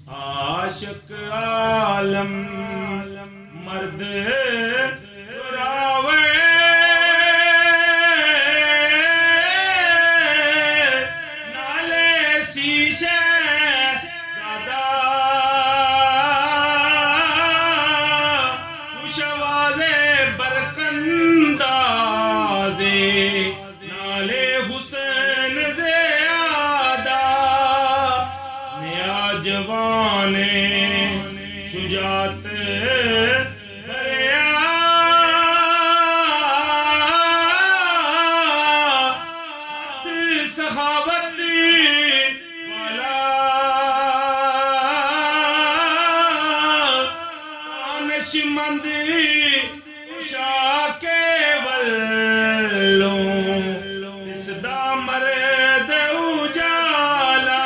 आशिक आलम मर्द सुरावे नाले शीशे ज़्यादा खुशवाज़े बरकंदाज़े नाले हुसैन ज़्यादा नया जवाने शुजात सखावत वाला नशमंद शाके वल्लों इसदा मर्द उजाला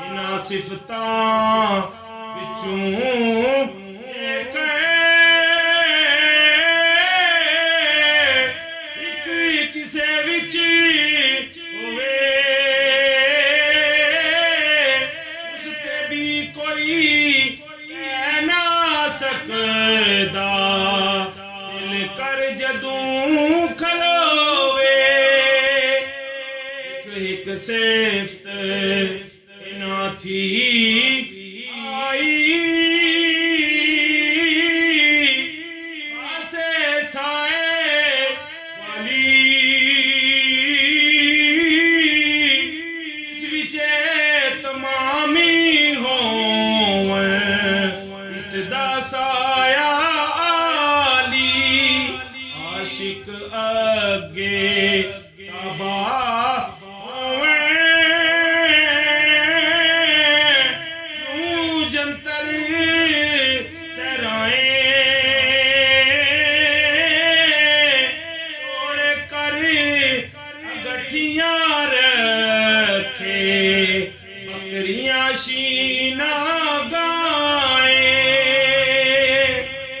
इना सिफतां विचों किसे विच होवे उस ते भी कोई कह ना सकदा दिल कर जदूं खलोवे एक सिफ्त इना थी आई पासे साए इसदा साया आली आशिक अगे तबा यूं जंतर सराए तोड़े कर गठियां रखे बकरियां शीना